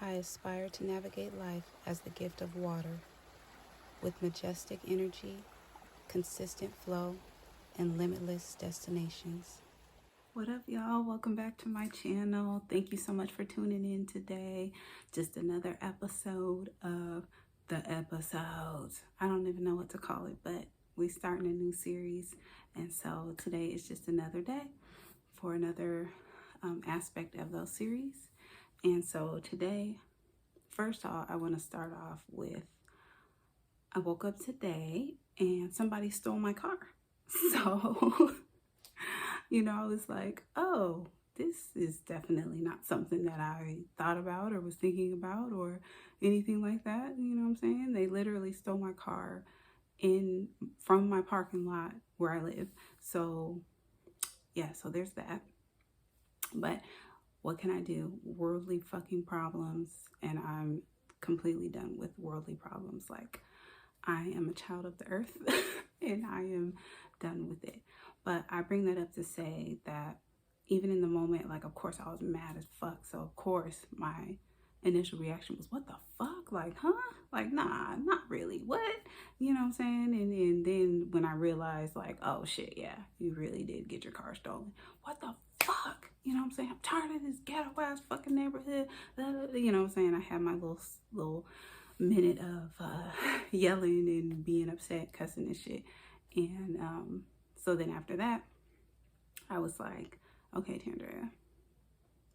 I aspire to navigate life as the gift of water, with majestic energy, consistent flow, and limitless destinations. What up, y'all? Welcome back to my channel. Thank you so much for tuning in today. Just another episode of the episodes. I don't even know what to call it, but we're starting a new series. And so today is just another day for another aspect of those series. And so today, first off, I want to start off with, I woke up today and somebody stole my car. So, I was like, oh, this is definitely not something that I thought about or was thinking about or anything like that. You know what I'm saying? They literally stole my car from my parking lot where I live. So, yeah, so there's that. But what can I do? Worldly fucking problems, and I'm completely done with worldly problems. Like, I am a child of the earth and I am done with it. But I bring that up to say that even in the moment, like, of course, I was mad as fuck. So, of course, my initial reaction was, what the fuck? Like, huh? Like, nah, not really. What? You know what I'm saying? And then when I realized, like, oh, shit, yeah, you really did get your car stolen. What the fuck? You know what I'm saying? I'm tired of this ghetto-ass fucking neighborhood. You know what I'm saying? I had my little minute of yelling and being upset, cussing and shit. And so then after that, I was like, okay, Tandrea,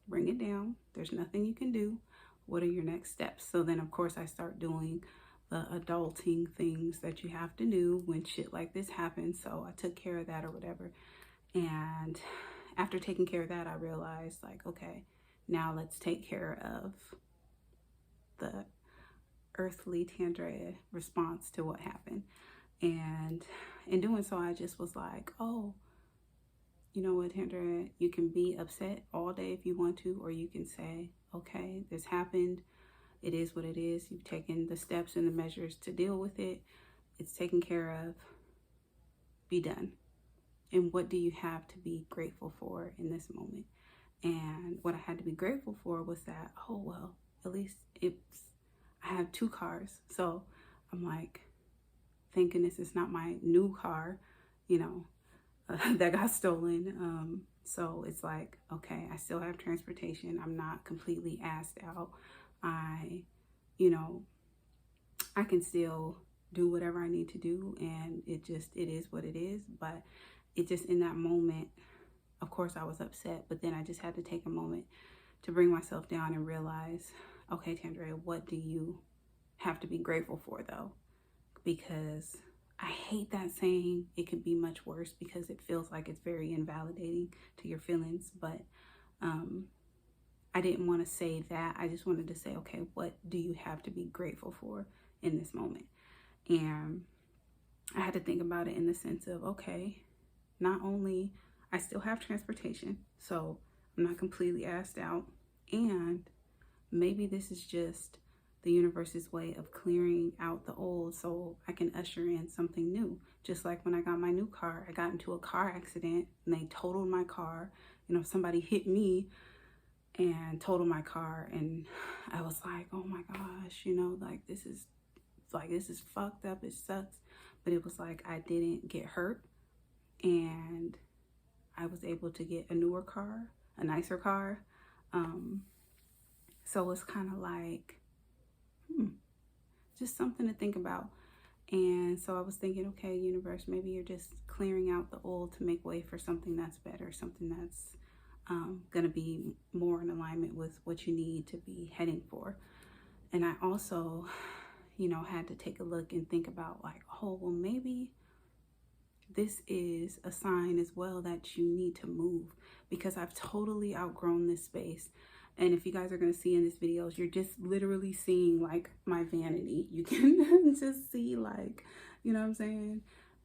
bring it down. There's nothing you can do. What are your next steps? So then, of course, I start doing the adulting things that you have to do when shit like this happens. So I took care of that or whatever. And after taking care of that, I realized, like, okay, now let's take care of the earthly Tandrea response to what happened. And in doing so, I just was like, oh, you know what, Tandrea, you can be upset all day if you want to, or you can say, okay, this happened. It is what it is. You've taken the steps and the measures to deal with it. It's taken care of. Be done. And what do you have to be grateful for in this moment? And what I had to be grateful for was that, oh, well, at least I have 2 cars. So I'm like, thank goodness it's not my new car, that got stolen. So it's like, okay, I still have transportation. I'm not completely assed out. I can still do whatever I need to do, and it is what it is. But it just, in that moment, of course I was upset, but then I just had to take a moment to bring myself down and realize, okay, Tandrea, what do you have to be grateful for though? Because I hate that saying. It could be much worse because it feels like it's very invalidating to your feelings. But I didn't want to say that. I just wanted to say, okay, what do you have to be grateful for in this moment? And I had to think about it in the sense of, okay, not only I still have transportation, so I'm not completely assed out, and maybe this is just the universe's way of clearing out the old so I can usher in something new. Just like when I got my new car, I got into a car accident and they totaled my car. Somebody hit me and totaled my car, and I was like, oh my gosh, this is fucked up. It sucks. But it was like I didn't get hurt, and I was able to get a newer car, a nicer car. So it's kind of like, just something to think about. And so I was thinking, okay, universe, maybe you're just clearing out the old to make way for something that's better, something that's going to be more in alignment with what you need to be heading for. And I also, had to take a look and think about, like, oh, well, maybe this is a sign as well that you need to move, because I've totally outgrown this space. And if you guys are going to see in this videos, you're just literally seeing, like, my vanity. You can just see, like, you know what I'm saying?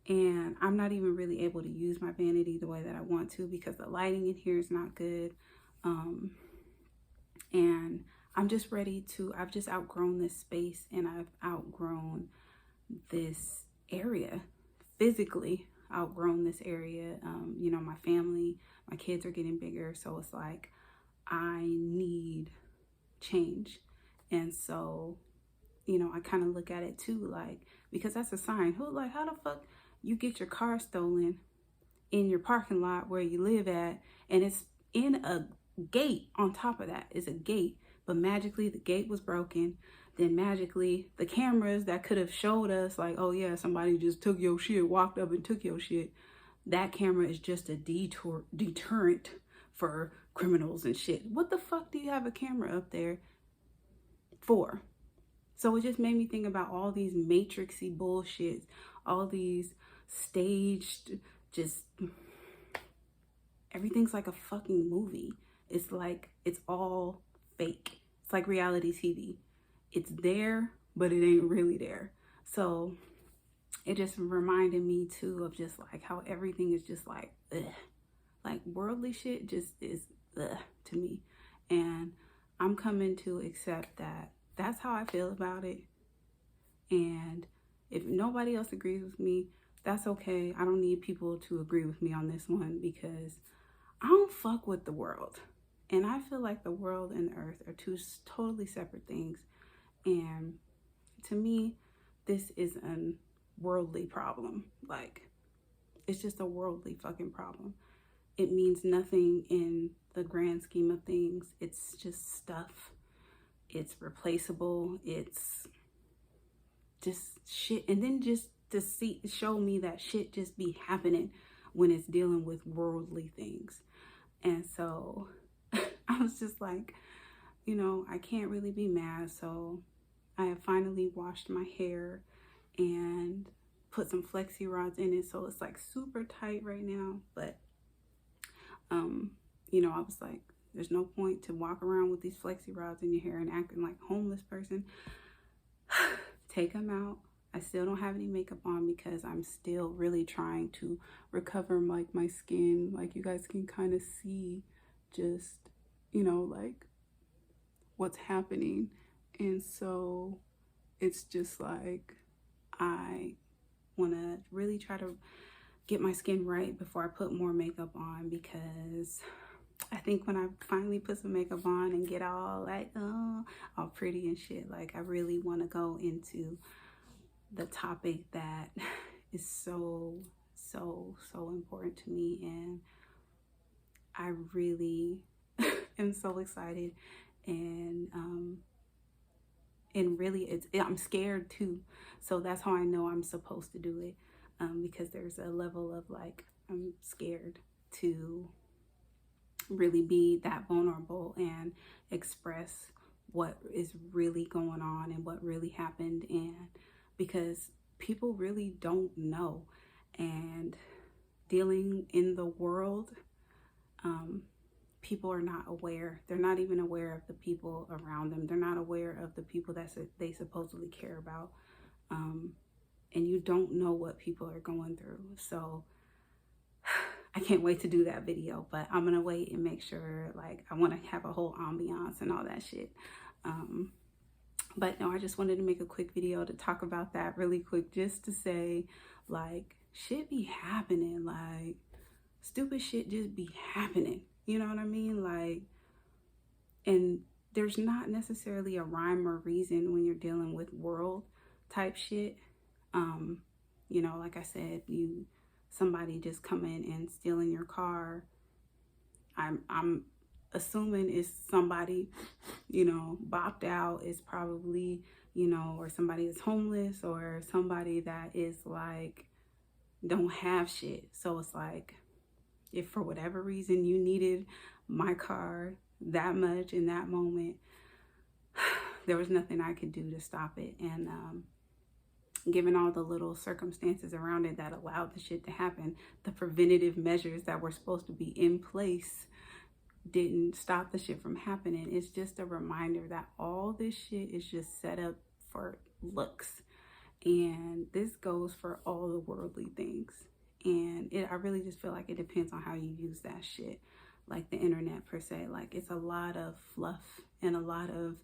And I'm not even really able to use my vanity the way that I want to because the lighting in here is not good. And I'm just ready to, I've just outgrown this space, and I've outgrown this area, physically outgrown this area. My family, my kids are getting bigger. So it's like, I need change. And so, I kind of look at it too, like, because that's a sign. How the fuck you get your car stolen in your parking lot where you live at, and it's in a gate on top of that is a gate, but magically the gate was broken. Then magically the cameras that could have showed us like, oh yeah, somebody just took your shit, walked up and took your shit, that camera is just a deterrent for criminals and shit. What the fuck do you have a camera up there for? So it just made me think about all these matrixy bullshits, all these staged, just everything's like a fucking movie. It's like, it's all fake. It's like reality TV. It's there, but it ain't really there. So it just reminded me too of just like how everything is just like, ugh. Like worldly shit just is ugh to me. And I'm coming to accept that that's how I feel about it. And if nobody else agrees with me, that's okay. I don't need people to agree with me on this one because I don't fuck with the world. And I feel like the world and the earth are two totally separate things. And to me, this is a worldly problem. Like, it's just a worldly fucking problem. It means nothing in the grand scheme of things. It's just stuff. It's replaceable. It's just shit. And then just to show me that shit just be happening when it's dealing with worldly things. And so I was just like, I can't really be mad. So I have finally washed my hair and put some flexi rods in it. So it's like super tight right now. But, I was like, there's no point to walk around with these flexi rods in your hair and acting like a homeless person. Take them out. I still don't have any makeup on because I'm still really trying to recover like my skin. Like you guys can kind of see just, like what's happening. And so it's just like, I want to really try to get my skin right before I put more makeup on, because I think when I finally put some makeup on and get all like, all pretty and shit, like I really want to go into the topic that is so important to me. And I really am so excited. And really I'm scared too. So that's how I know I'm supposed to do it. Because there's a level of like, I'm scared to really be that vulnerable and express what is really going on and what really happened. And because people really don't know, and dealing in the world, people are not aware. They're not even aware of the people around them. They're not aware of the people that they supposedly care about. And you don't know what people are going through. So I can't wait to do that video, but I'm gonna wait and make sure, like, I want to have a whole ambiance and all that shit. But no, I just wanted to make a quick video to talk about that really quick, just to say, like, shit be happening, like stupid shit just be happening, you know what I mean? Like, and there's not necessarily a rhyme or reason when you're dealing with world type shit. Like I said, somebody just coming and stealing your car, I'm assuming it's somebody, bopped out. Is probably, or somebody is homeless, or somebody that is like, don't have shit. So it's like, if for whatever reason you needed my car that much in that moment, there was nothing I could do to stop it. And given all the little circumstances around it that allowed the shit to happen, the preventative measures that were supposed to be in place didn't stop the shit from happening. It's just a reminder that all this shit is just set up for looks. And this goes for all the worldly things. And I really just feel like it depends on how you use that shit. Like the internet per se, like it's a lot of fluff and a lot of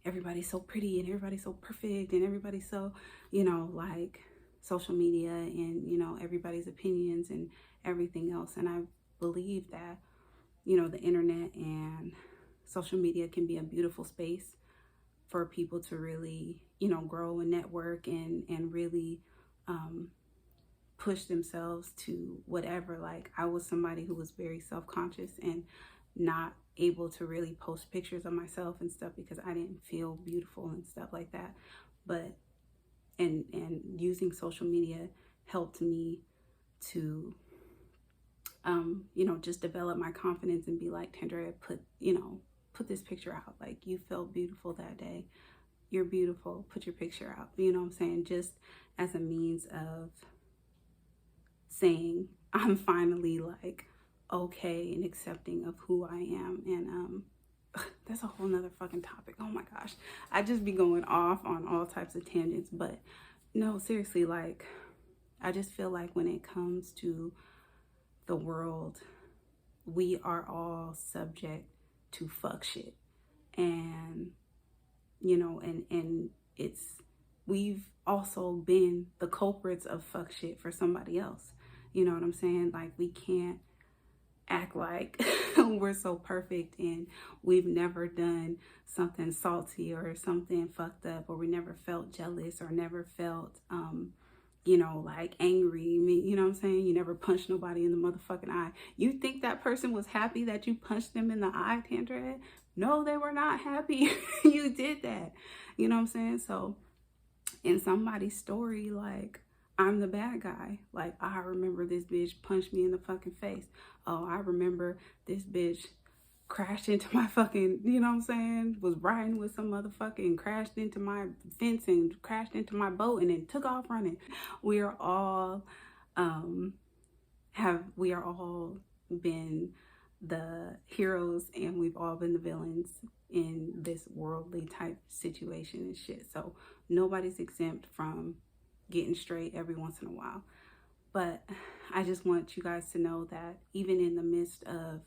everybody's so pretty and everybody's so perfect and everybody's so, like social media and, everybody's opinions and everything else. And I believe that, the internet and social media can be a beautiful space for people to really, grow and network and really push themselves to whatever. Like, I was somebody who was very self-conscious and not able to really post pictures of myself and stuff because I didn't feel beautiful and stuff like that. But and using social media helped me to just develop my confidence and be like, Tandrea, put this picture out. Like, you felt beautiful that day. You're beautiful. Put your picture out. You know what I'm saying? Just as a means of saying I'm finally like okay and accepting of who I am. And that's a whole nother fucking topic. Oh my gosh. I just be going off on all types of tangents, but no, seriously, like, I just feel like when it comes to the world, we are all subject to fuck shit. And, and it's, we've also been the culprits of fuck shit for somebody else. You know what I'm saying? Like, we can't act like we're so perfect and we've never done something salty or something fucked up, or we never felt jealous or never felt like angry. I mean, you know what I'm saying? You never punched nobody in the motherfucking eye. You think that person was happy that you punched them in the eye, Tandrea? No, they were not happy. You did that. You know what I'm saying? So in somebody's story, like, I'm the bad guy. Like, I remember this bitch punched me in the fucking face. Oh, I remember this bitch crashed into my fucking, you know what I'm saying, was riding with some motherfucker, crashed into my fence and crashed into my boat and then took off running. We are all been the heroes and we've all been the villains in this worldly type situation and shit. So nobody's exempt from getting straight every once in a while. But I just want you guys to know that even in the midst of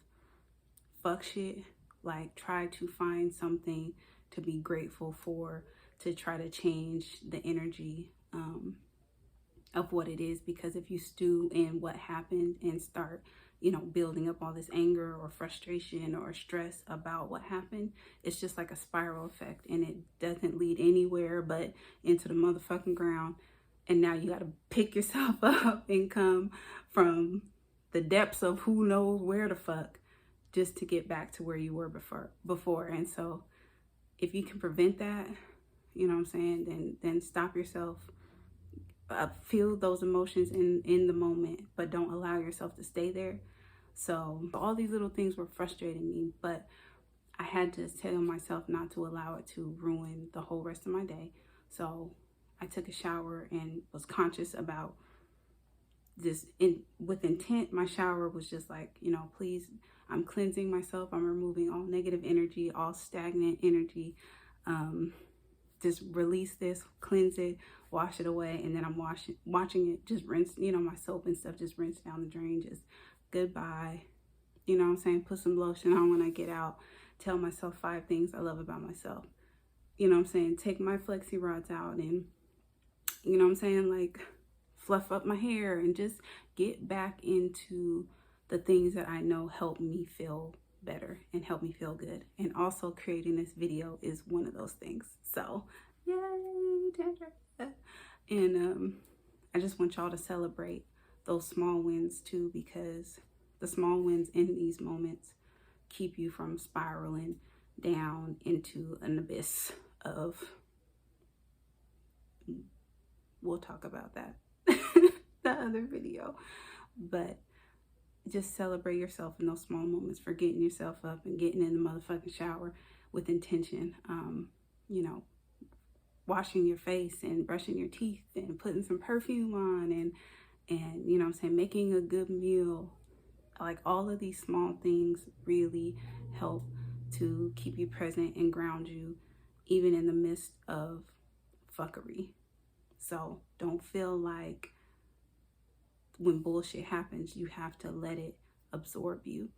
fuck shit, like, try to find something to be grateful for, to try to change the energy of what it is. Because if you stew in what happened and start building up all this anger or frustration or stress about what happened, it's just like a spiral effect, and it doesn't lead anywhere but into the motherfucking ground. And now you got to pick yourself up and come from the depths of who knows where the fuck just to get back to where you were before. And so if you can prevent that, you know what I'm saying, then stop yourself. Feel those emotions in the moment, but don't allow yourself to stay there. So all these little things were frustrating me, but I had to tell myself not to allow it to ruin the whole rest of my day. So I took a shower and was conscious about this with intent. My shower was just like, please, I'm cleansing myself. I'm removing all negative energy, all stagnant energy. Just release this, cleanse it, wash it away. And then I'm watching it just rinse, my soap and stuff just rinse down the drain. Just goodbye. You know what I'm saying? Put some lotion on when I get out. Tell myself 5 things I love about myself. You know what I'm saying? Take my flexi rods out and, you know what I'm saying, like, fluff up my hair and just get back into the things that I know help me feel better and help me feel good. And also creating this video is one of those things. So yay, Tandrea. And I just want y'all to celebrate those small wins too, because the small wins in these moments keep you from spiraling down into an abyss of, we'll talk about that the other video. But just celebrate yourself in those small moments for getting yourself up and getting in the motherfucking shower with intention. Washing your face and brushing your teeth and putting some perfume on and you know what I'm saying, making a good meal. Like, all of these small things really help to keep you present and ground you even in the midst of fuckery. So don't feel like when bullshit happens, you have to let it absorb you.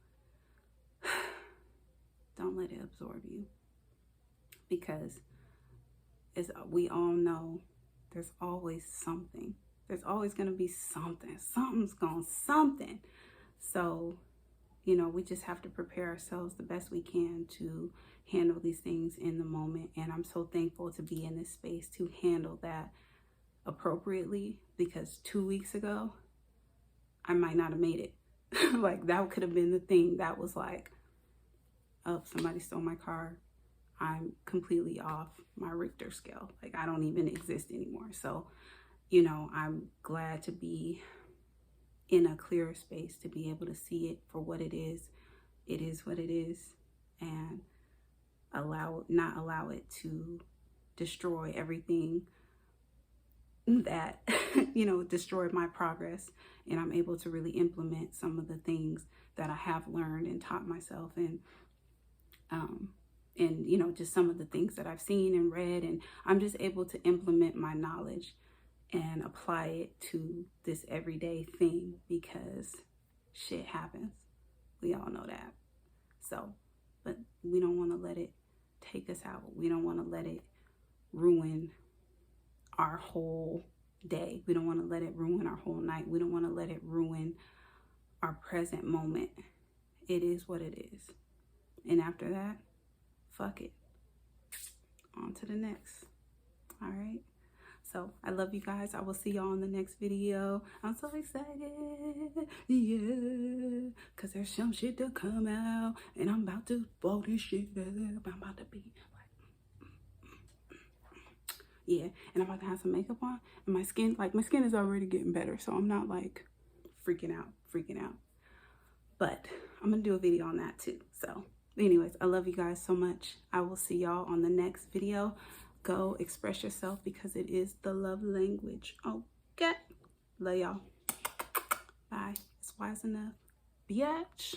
Don't let it absorb you. Because as we all know, there's always something. There's always going to be something. Something's going something. So you know, we just have to prepare ourselves the best we can to handle these things in the moment. And I'm so thankful to be in this space to handle that appropriately, because 2 weeks ago, I might not have made it. Like, that could have been the thing that was like, oh, somebody stole my car. I'm completely off my Richter scale. Like, I don't even exist anymore. So, you know, I'm glad to be in a clearer space, to be able to see it for what it is. It is what it is. And not allow it to destroy everything that, you know, destroyed my progress. And I'm able to really implement some of the things that I have learned and taught myself, and you know, just some of the things that I've seen and read, and I'm just able to implement my knowledge and apply it to this everyday thing, because shit happens. We all know that. So, but we don't want to let it take us out. We don't want to let it ruin our whole day. We don't want to let it ruin our whole night. We don't want to let it ruin our present moment. It is what it is. And after that, fuck it. On to the next. All right. So I love you guys. I will see y'all in the next video. I'm so excited. Yeah. Because there's some shit to come out. And I'm about to blow this shit up. I'm about to be like, yeah. And I'm about to have some makeup on. And my skin is already getting better. So I'm not like freaking out. But I'm going to do a video on that too. So anyways, I love you guys so much. I will see y'all on the next video. Go express yourself, because it is the love language. Okay. Love y'all. Bye. It's wise enough. Biatch.